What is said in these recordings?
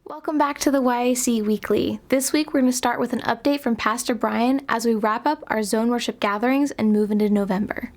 Welcome back to the YAC Weekly. This week we're going to start with an update from Pastor Brian as we wrap up our zone worship gatherings and move into November.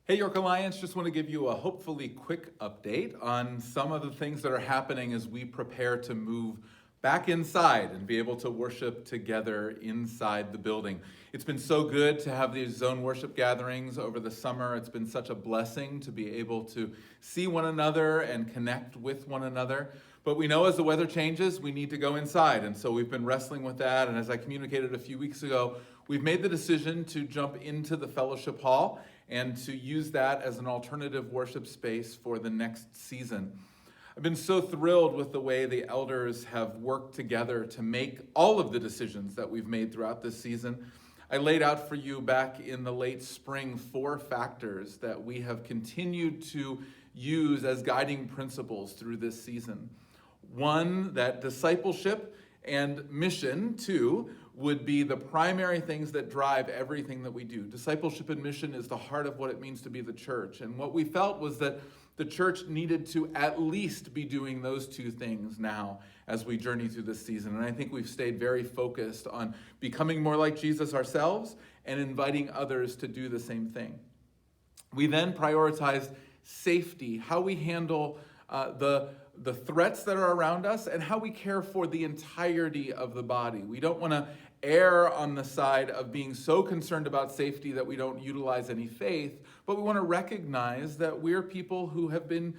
Hey York Alliance, just want to give you a hopefully quick update on some of the things that are happening as we prepare to move back inside and be able to worship together inside the building. It's been so good to have these zone worship gatherings over the summer. It's been such a blessing to be able to see one another and connect with one another. But we know as the weather changes, we need to go inside. And so we've been wrestling with that. And as I communicated a few weeks ago, we've made the decision to jump into the fellowship hall and to use that as an alternative worship space for the next season. I've been so thrilled with the way the elders have worked together to make all of the decisions that we've made throughout this season. I laid out for you back in the late spring 4 factors that we have continued to use as guiding principles through this season. 1, that discipleship and mission, 2, would be the primary things that drive everything that we do. Discipleship and mission is the heart of what it means to be the church. And what we felt was that the church needed to at least be doing those 2 things now as we journey through this season. And I think we've stayed very focused on becoming more like Jesus ourselves and inviting others to do the same thing. We then prioritized safety, how we handle the threats that are around us and how we care for the entirety of the body. We don't want to err on the side of being so concerned about safety that we don't utilize any faith, but we want to recognize that we're people who have been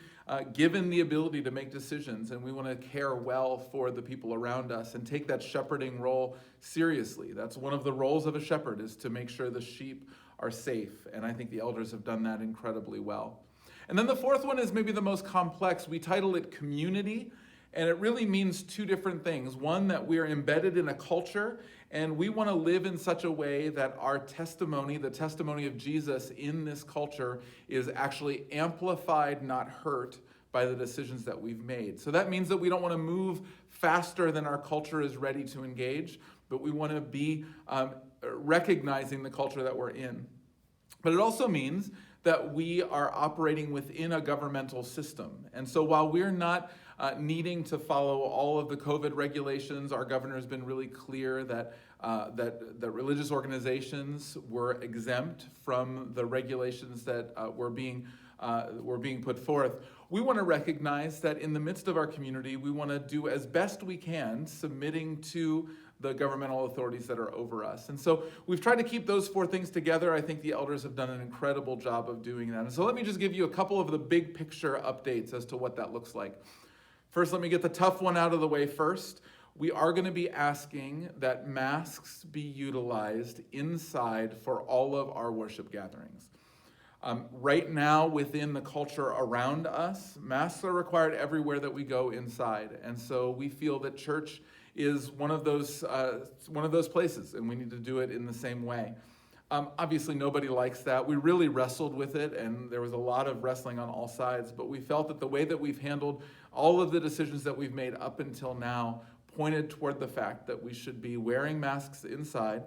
given the ability to make decisions, and we want to care well for the people around us and take that shepherding role seriously. That's one of the roles of a shepherd, is to make sure the sheep are safe, and I think the elders have done that incredibly well. And then the 4th one is maybe the most complex. We title it community, and it really means 2 different things. One, that we are embedded in a culture, and we want to live in such a way that our testimony, the testimony of Jesus in this culture, is actually amplified, not hurt, by the decisions that we've made. So that means that we don't want to move faster than our culture is ready to engage, but we want to be recognizing the culture that we're in. But it also means that we are operating within a governmental system. And so while we're not needing to follow all of the COVID regulations, our governor has been really clear that religious organizations were exempt from the regulations that were being put forth. We want to recognize that in the midst of our community, we want to do as best we can, submitting to the governmental authorities that are over us. And so we've tried to keep those 4 things together. I think the elders have done an incredible job of doing that. And so let me just give you a couple of the big picture updates as to what that looks like. First, let me get the tough one out of the way first. We are going to be asking that masks be utilized inside for all of our worship gatherings. Right now, within the culture around us, masks are required everywhere that we go inside. And so we feel that church is one of those places, and we need to do it in the same way. Obviously, nobody likes that. We really wrestled with it, and there was a lot of wrestling on all sides, but we felt that the way that we've handled all of the decisions that we've made up until now pointed toward the fact that we should be wearing masks inside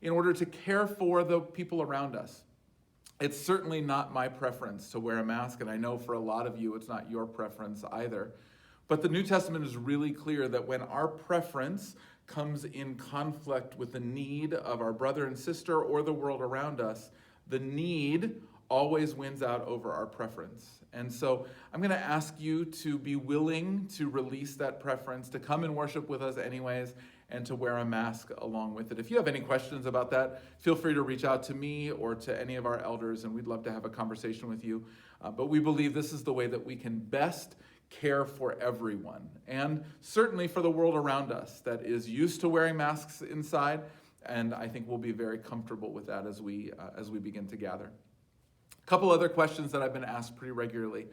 in order to care for the people around us. It's certainly not my preference to wear a mask, and I know for a lot of you it's not your preference either. But the New Testament is really clear that when our preference comes in conflict with the need of our brother and sister or the world around us, the need always wins out over our preference. And so I'm going to ask you to be willing to release that preference, to come and worship with us anyways, and to wear a mask along with it. If you have any questions about that, feel free to reach out to me or to any of our elders, and we'd love to have a conversation with you. But we believe this is the way that we can best care for everyone, and certainly for the world around us that is used to wearing masks inside, and I think we'll be very comfortable with that as we begin to gather. A couple other questions that I've been asked pretty regularly.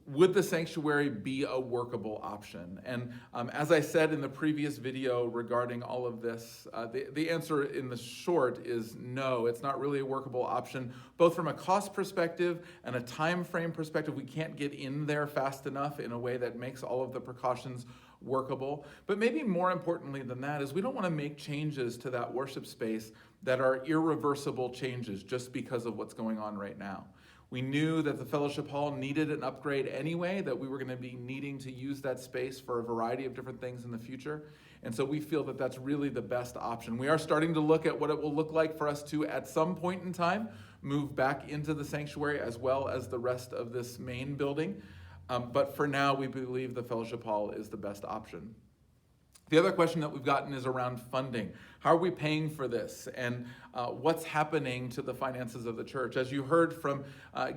Would the sanctuary be a workable option? And as I said in the previous video regarding all of this, the answer in the short is no, it's not really a workable option, both from a cost perspective and a time frame perspective. We can't get in there fast enough in a way that makes all of the precautions workable. But maybe more importantly than that is we don't want to make changes to that worship space that are irreversible changes just because of what's going on right now. We knew that the fellowship hall needed an upgrade anyway, that we were going to be needing to use that space for a variety of different things in the future. And so we feel that that's really the best option. We are starting to look at what it will look like for us to, at some point in time, move back into the sanctuary as well as the rest of this main building. But for now, we believe the fellowship hall is the best option. The other question that we've gotten is around funding. How are we paying for this? And what's happening to the finances of the church? As you heard from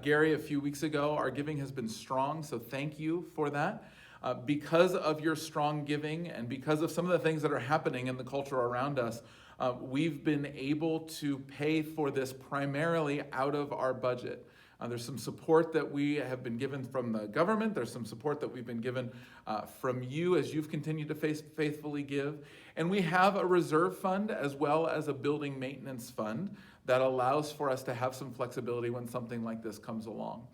Gary a few weeks ago, our giving has been strong, so thank you for that. Because of your strong giving and because of some of the things that are happening in the culture around us, we've been able to pay for this primarily out of our budget. There's some support that we have been given from the government. There's some support that we've been given from you as you've continued to faithfully give. And we have a reserve fund as well as a building maintenance fund that allows for us to have some flexibility when something like this comes along.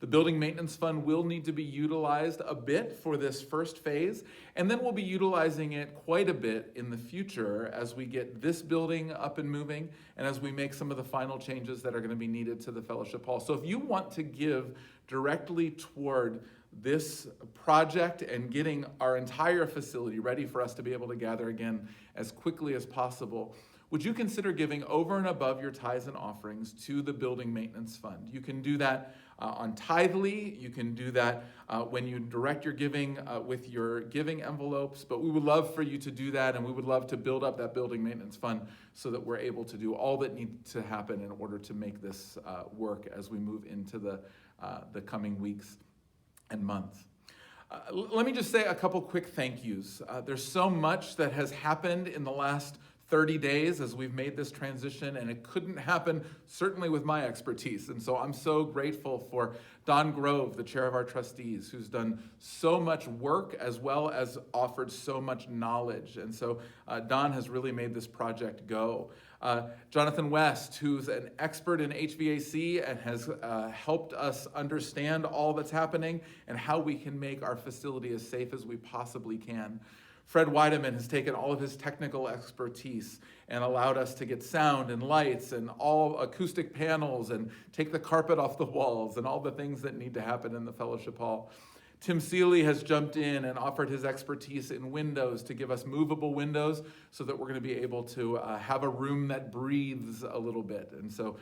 The building maintenance fund will need to be utilized a bit for this first phase, and then we'll be utilizing it quite a bit in the future as we get this building up and moving and as we make some of the final changes that are going to be needed to the fellowship hall. So if you want to give directly toward this project and getting our entire facility ready for us to be able to gather again as quickly as possible, would you consider giving over and above your tithes and offerings to the building maintenance fund? You can do that on Tithely. You can do that when you direct your giving with your giving envelopes. But we would love for you to do that, and we would love to build up that building maintenance fund so that we're able to do all that needs to happen in order to make this work as we move into the coming weeks and months. Let me just say a couple quick thank yous. There's so much that has happened in the last 30 days as we've made this transition, and it couldn't happen certainly with my expertise. And so I'm so grateful for Don Grove, the chair of our trustees, who's done so much work as well as offered so much knowledge. And so Don has really made this project go. Jonathan West, who's an expert in HVAC and has helped us understand all that's happening and how we can make our facility as safe as we possibly can. Fred Weideman has taken all of his technical expertise and allowed us to get sound and lights and all acoustic panels and take the carpet off the walls and all the things that need to happen in the fellowship hall. Tim Seeley has jumped in and offered his expertise in windows to give us movable windows so that we're going to be able to have a room that breathes a little bit. And so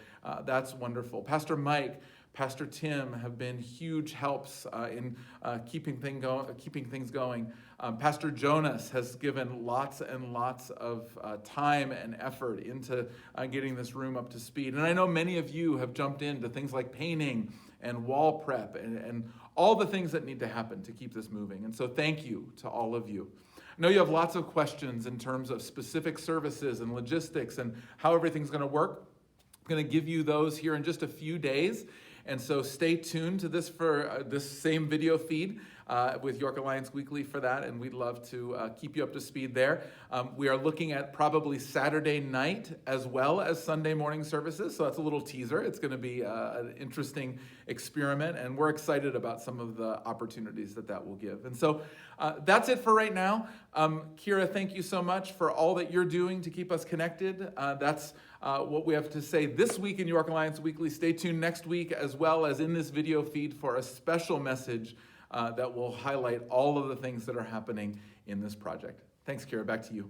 that's wonderful. Pastor Mike, Pastor Tim have been huge helps in keeping things going. Pastor Jonas has given lots and lots of time and effort into getting this room up to speed. And I know many of you have jumped into things like painting and wall prep and all the things that need to happen to keep this moving. And so thank you to all of you. I know you have lots of questions in terms of specific services and logistics and how everything's going to work. I'm going to give you those here in just a few days. And so stay tuned to this for this same video feed with York Alliance Weekly for that, and we'd love to keep you up to speed there. We are looking at probably Saturday night as well as Sunday morning services, so that's a little teaser. It's going to be an interesting experiment, and we're excited about some of the opportunities that will give. And so that's it for right now. Kira, thank you so much for all that you're doing to keep us connected. That's what we have to say this week in York Alliance Weekly. Stay tuned next week as well as in this video feed for a special message that will highlight all of the things that are happening in this project. Thanks, Kira. Back to you.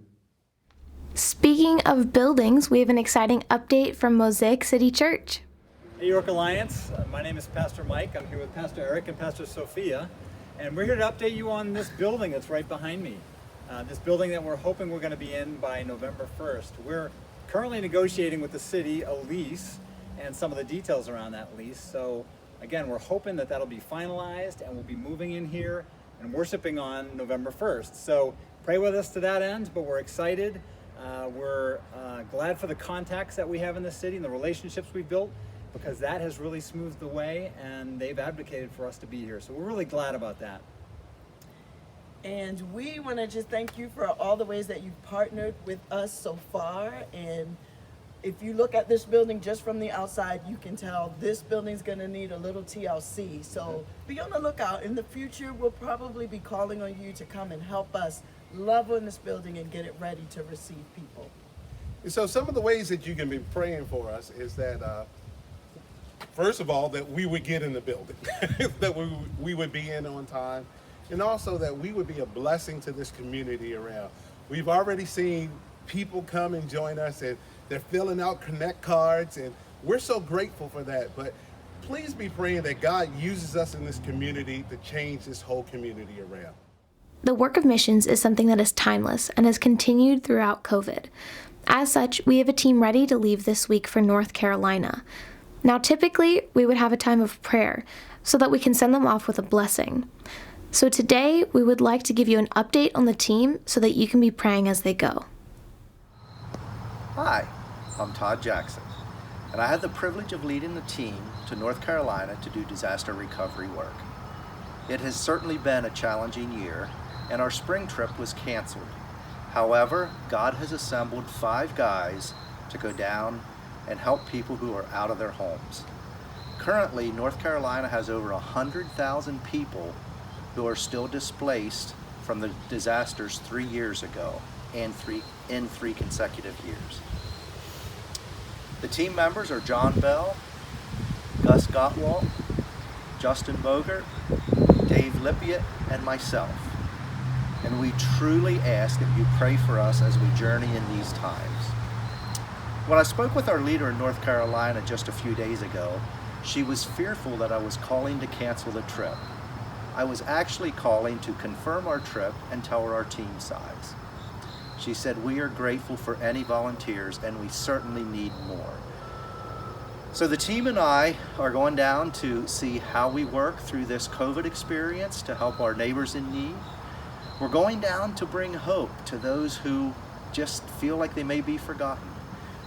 Speaking of buildings, we have an exciting update from Mosaic City Church. Hey, York Alliance. My name is Pastor Mike. I'm here with Pastor Eric and Pastor Sophia, and we're here to update you on this building that's right behind me. This building that we're hoping we're going to be in by November 1st. We're currently negotiating with the city a lease and some of the details around that lease. So again, we're hoping that that'll be finalized and we'll be moving in here and worshiping on November 1st. So pray with us to that end, but we're excited. We're glad for the contacts that we have in the city and the relationships we've built, because that has really smoothed the way and they've advocated for us to be here. So we're really glad about that. And we want to just thank you for all the ways that you've partnered with us so far. And if you look at this building just from the outside, you can tell this building's going to need a little TLC. So be on the lookout. In the future, we'll probably be calling on you to come and help us love on this building and get it ready to receive people. So some of the ways that you can be praying for us is that first of all, that we would get in the building, that we would be in on time, and also that we would be a blessing to this community around. We've already seen people come and join us, and they're filling out Connect cards, and we're so grateful for that. But please be praying that God uses us in this community to change this whole community around. The work of missions is something that is timeless and has continued throughout COVID. As such, we have a team ready to leave this week for North Carolina. Now, typically, we would have a time of prayer so that we can send them off with a blessing. So today, we would like to give you an update on the team so that you can be praying as they go. Hi, I'm Todd Jackson, and I had the privilege of leading the team to North Carolina to do disaster recovery work. It has certainly been a challenging year, and our spring trip was canceled. However, God has assembled 5 guys to go down and help people who are out of their homes. Currently, North Carolina has over 100,000 people who are still displaced from the disasters 3 years ago and in 3 consecutive years. The team members are John Bell, Gus Gottwald, Justin Bogert, Dave Lippiett, and myself. And we truly ask that you pray for us as we journey in these times. When I spoke with our leader in North Carolina just a few days ago, she was fearful that I was calling to cancel the trip. I was actually calling to confirm our trip and tell her our team size. She said, "We are grateful for any volunteers, and we certainly need more." So the team and I are going down to see how we work through this COVID experience to help our neighbors in need. We're going down to bring hope to those who just feel like they may be forgotten.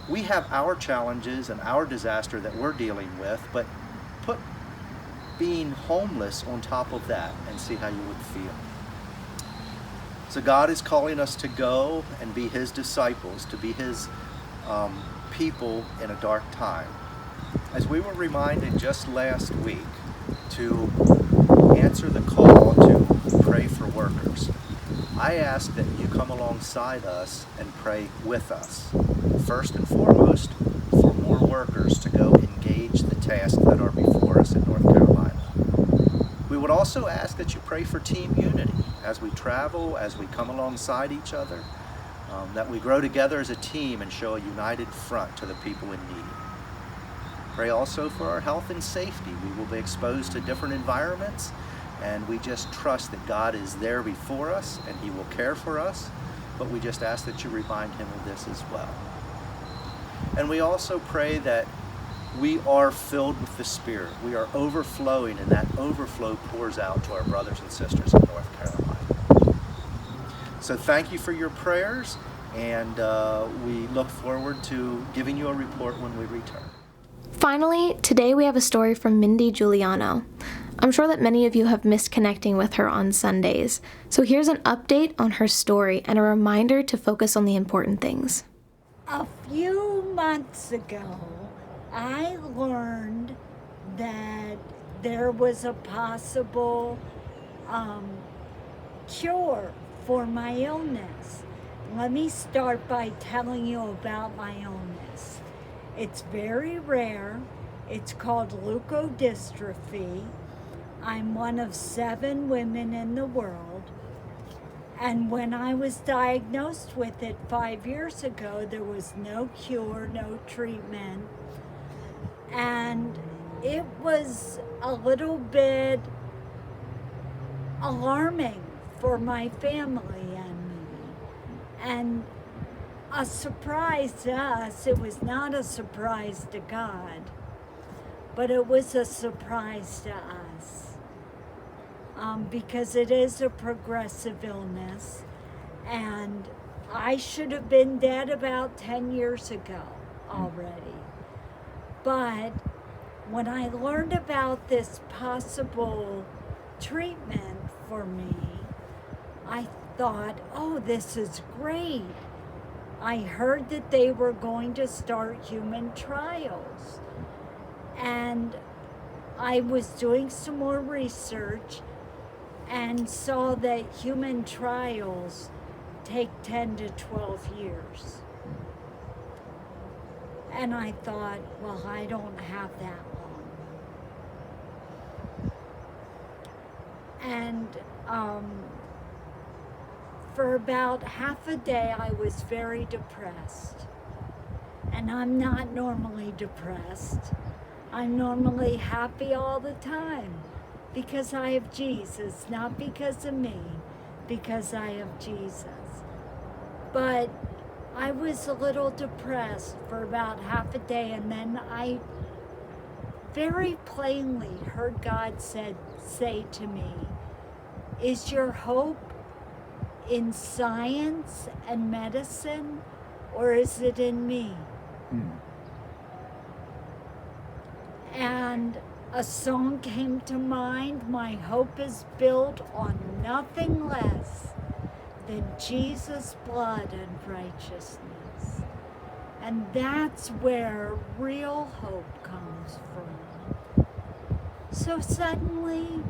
We have our challenges and our disaster that we're dealing with, but put being homeless on top of that and see how you would feel. So God is calling us to go and be His disciples, to be His people in a dark time. As we were reminded just last week to answer the call to pray for workers, I ask that you come alongside us and pray with us. First and foremost, for more workers to go engage the tasks that are before us in North Carolina. We would also ask that you pray for team unity as we travel, as we come alongside each other, that we grow together as a team and show a united front to the people in need. Pray also for our health and safety. We will be exposed to different environments, and we just trust that God is there before us and He will care for us, but we just ask that you remind Him of this as well. And we also pray that we are filled with the Spirit. We are overflowing, and that overflow pours out to our brothers and sisters in North Carolina. So thank you for your prayers, and we look forward to giving you a report when we return. Finally, today we have a story from Mindy Giuliano. I'm sure that many of you have missed connecting with her on Sundays, so here's an update on her story and a reminder to focus on the important things. A few months ago, I learned that there was a possible cure for my illness. Let me start by telling you about my illness. It's very rare. It's called leukodystrophy. I'm one of 7 women in the world. And when I was diagnosed with it 5 years ago, there was no cure, no treatment. And it was a little bit alarming for my family and me. And a surprise to us. It was not a surprise to God, but it was a surprise to us because it is a progressive illness, and I should have been dead about 10 years ago already. But when I learned about this possible treatment for me, I thought, oh, this is great. I heard that they were going to start human trials. And I was doing some more research and saw that human trials take 10 to 12 years. And I thought, well, I don't have that long. And for about half a day, I was very depressed. And I'm not normally depressed. I'm normally happy all the time because I have Jesus, not because of me, because I have Jesus. But I was a little depressed for about half a day, and then I very plainly heard God say to me, "Is your hope in science and medicine, or is it in me?" And a song came to mind, "My hope is built on nothing less than Jesus' blood and righteousness." And that's where real hope comes from. So suddenly,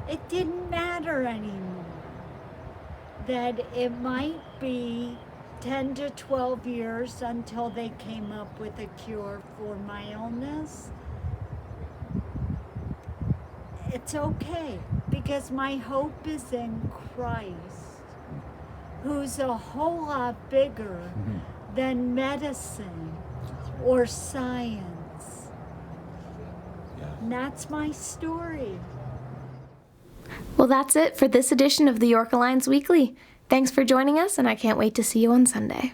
it didn't matter anymore that it might be 10 to 12 years until they came up with a cure for my illness. It's okay, because my hope is in Christ, who's a whole lot bigger than medicine or science. And that's my story. Well, that's it for this edition of the York Alliance Weekly. Thanks for joining us, and I can't wait to see you on Sunday.